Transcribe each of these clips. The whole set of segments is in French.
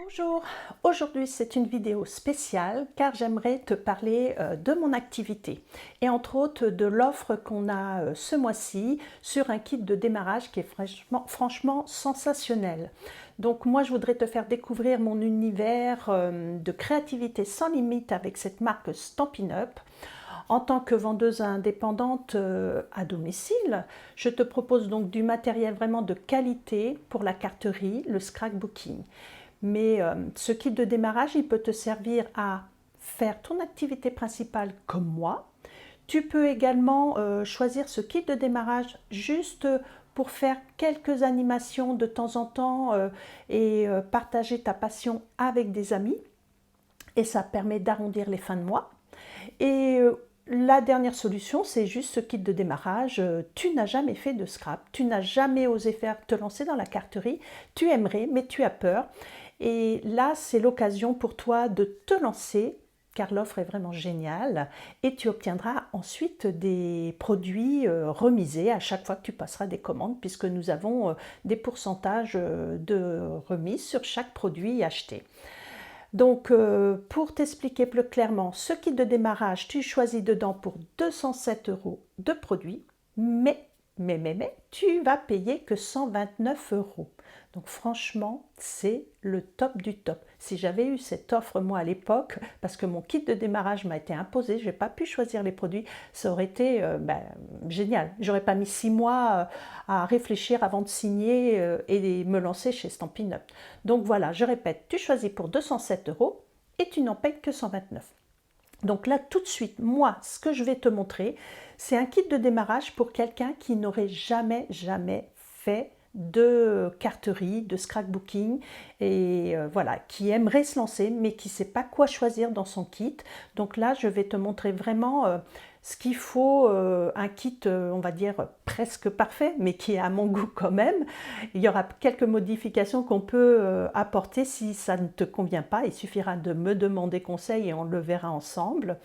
Bonjour, aujourd'hui c'est une vidéo spéciale car j'aimerais te parler de mon activité et entre autres de l'offre qu'on a ce mois-ci sur un kit de démarrage qui est franchement sensationnel. Donc moi je voudrais te faire découvrir mon univers de créativité sans limite avec cette marque Stampin' Up. En tant que vendeuse indépendante à domicile, je te propose donc du matériel vraiment de qualité pour la carterie, le scrapbooking. Mais ce kit de démarrage, il peut te servir à faire ton activité principale comme moi. Tu peux également choisir ce kit de démarrage juste pour faire quelques animations de temps en temps et partager ta passion avec des amis. Et ça permet d'arrondir les fins de mois. Et la dernière solution, c'est juste ce kit de démarrage. Tu n'as jamais fait de scrap, tu n'as jamais osé te lancer dans la carterie, tu aimerais, mais tu as peur. Et là, c'est l'occasion pour toi de te lancer, car l'offre est vraiment géniale, et tu obtiendras ensuite des produits remisés à chaque fois que tu passeras des commandes, puisque nous avons des pourcentages de remise sur chaque produit acheté. Donc, pour t'expliquer plus clairement, ce kit de démarrage, tu choisis dedans pour 207 € de produits, mais, tu vas payer que 129 €. Donc franchement, c'est le top du top. Si j'avais eu cette offre moi à l'époque, parce que mon kit de démarrage m'a été imposé, je n'ai pas pu choisir les produits, ça aurait été génial. J'aurais pas mis 6 mois à réfléchir avant de signer et me lancer chez Stampin' Up. Donc voilà, je répète, tu choisis pour 207 € et tu n'en payes que 129. Donc là, tout de suite, moi, ce que je vais te montrer, c'est un kit de démarrage pour quelqu'un qui n'aurait jamais fait de carterie, de scrapbooking et voilà, qui aimerait se lancer mais qui ne sait pas quoi choisir dans son kit. Donc là, je vais te montrer vraiment ce qu'il faut, un kit, on va dire, presque parfait, mais qui est à mon goût quand même. Il y aura quelques modifications qu'on peut apporter si ça ne te convient pas. Il suffira de me demander conseil et on le verra ensemble.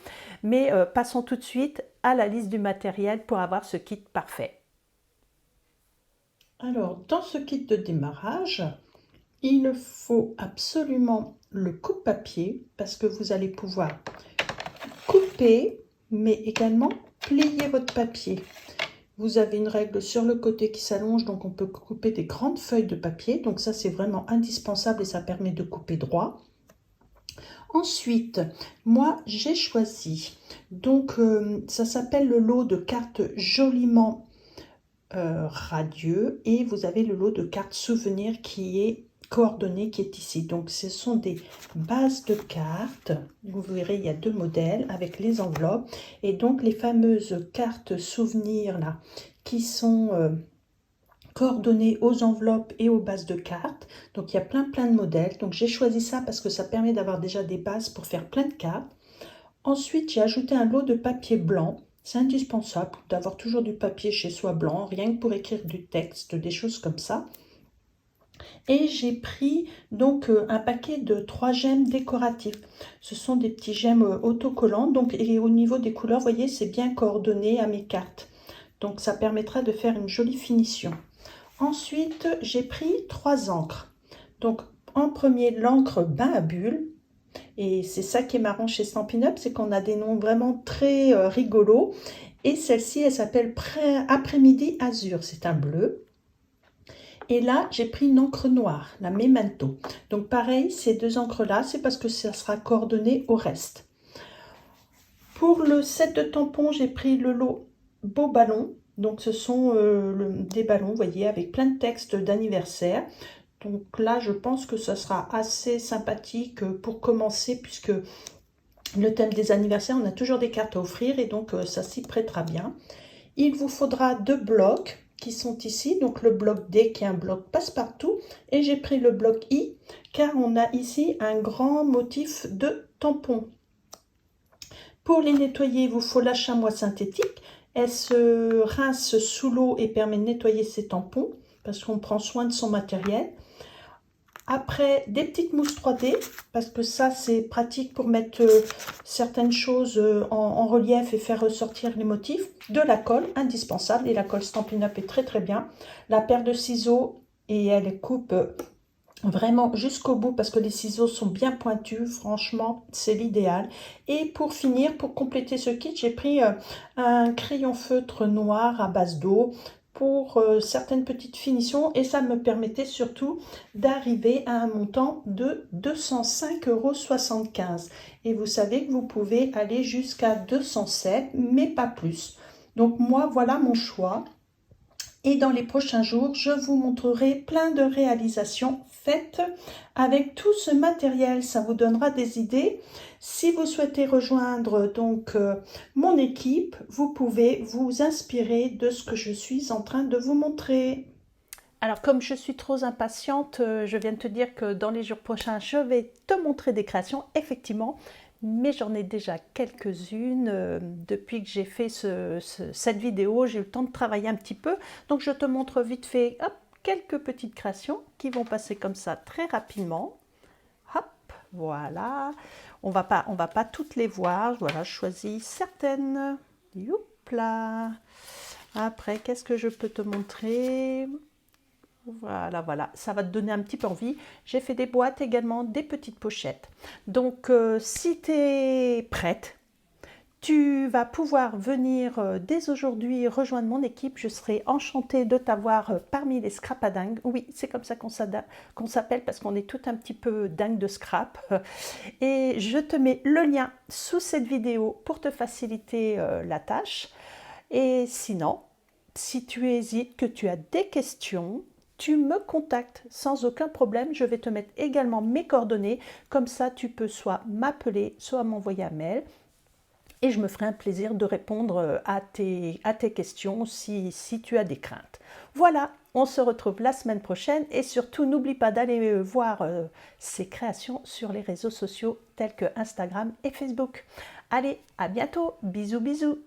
Mais passons tout de suite à la liste du matériel pour avoir ce kit parfait. Alors, dans ce kit de démarrage, il faut absolument le coupe-papier parce que vous allez pouvoir couper, mais également plier votre papier. Vous avez une règle sur le côté qui s'allonge, donc on peut couper des grandes feuilles de papier. Donc ça, c'est vraiment indispensable et ça permet de couper droit. Ensuite, moi, j'ai choisi, donc ça s'appelle le lot de cartes joliment radieux et vous avez le lot de cartes souvenirs qui est coordonné qui est ici. Donc ce sont des bases de cartes, vous verrez il y a deux modèles avec les enveloppes et donc les fameuses cartes souvenirs là qui sont coordonnées aux enveloppes et aux bases de cartes. Donc il y a plein de modèles, donc j'ai choisi ça parce que ça permet d'avoir déjà des bases pour faire plein de cartes. Ensuite j'ai ajouté un lot de papier blanc. C'est indispensable d'avoir toujours du papier chez soi blanc, rien que pour écrire du texte, des choses comme ça. Et j'ai pris donc un paquet de 3 gemmes décoratifs. Ce sont des petits gemmes autocollants. Donc, et au niveau des couleurs, vous voyez, c'est bien coordonné à mes cartes. Donc ça permettra de faire une jolie finition. Ensuite, j'ai pris 3 encres. Donc en premier, l'encre bain à bulles. Et c'est ça qui est marrant chez Stampin' Up, c'est qu'on a des noms vraiment très rigolos. Et celle-ci, elle s'appelle Après-midi Azur, c'est un bleu. Et là, j'ai pris une encre noire, la Memento. Donc pareil, ces deux encres-là, c'est parce que ça sera coordonné au reste. Pour le set de tampons, j'ai pris le lot Beau Ballon. Donc ce sont des ballons, vous voyez, avec plein de textes d'anniversaire. Donc là, je pense que ça sera assez sympathique pour commencer, puisque le thème des anniversaires, on a toujours des cartes à offrir, et donc ça s'y prêtera bien. Il vous faudra 2 blocs qui sont ici, donc le bloc D qui est un bloc passe-partout, et j'ai pris le bloc I, car on a ici un grand motif de tampon. Pour les nettoyer, il vous faut la chamois synthétique. Elle se rince sous l'eau et permet de nettoyer ses tampons, parce qu'on prend soin de son matériel. Après, des petites mousses 3D, parce que ça, c'est pratique pour mettre certaines choses en relief et faire ressortir les motifs. De la colle, indispensable, et la colle Stampin' Up est très bien. La paire de ciseaux, et elle coupe vraiment jusqu'au bout parce que les ciseaux sont bien pointus, franchement c'est l'idéal. Et pour finir, pour compléter ce kit, j'ai pris un crayon feutre noir à base d'eau pour certaines petites finitions et ça me permettait surtout d'arriver à un montant de 205,75 €. Et vous savez que vous pouvez aller jusqu'à 207, mais pas plus. Donc moi voilà mon choix. Et dans les prochains jours, je vous montrerai plein de réalisations faites avec tout ce matériel. Ça vous donnera des idées. Si vous souhaitez rejoindre donc mon équipe, vous pouvez vous inspirer de ce que je suis en train de vous montrer. Alors, comme je suis trop impatiente, je viens de te dire que dans les jours prochains, je vais te montrer des créations, effectivement, mais j'en ai déjà quelques-unes. Depuis que j'ai fait cette vidéo, j'ai eu le temps de travailler un petit peu. Donc, je te montre vite fait hop, quelques petites créations qui vont passer comme ça très rapidement. Hop, voilà. On va pas toutes les voir. Voilà, je choisis certaines. Youpla. Après, qu'est-ce que je peux te montrer ? Voilà, voilà, ça va te donner un petit peu envie. J'ai fait des boîtes également, des petites pochettes. Donc, si tu es prête, tu vas pouvoir venir dès aujourd'hui rejoindre mon équipe. Je serai enchantée de t'avoir parmi les scrapadingues. Oui, c'est comme ça qu'on s'appelle parce qu'on est tout un petit peu dingue de scrap. Et je te mets le lien sous cette vidéo pour te faciliter la tâche. Et sinon, si tu hésites, que tu as des questions, tu me contactes sans aucun problème. Je vais te mettre également mes coordonnées. Comme ça, tu peux soit m'appeler, soit m'envoyer un mail. Et je me ferai un plaisir de répondre à tes questions si tu as des craintes. Voilà, on se retrouve la semaine prochaine. Et surtout, n'oublie pas d'aller voir ces créations sur les réseaux sociaux tels que Instagram et Facebook. Allez, à bientôt. Bisous, bisous.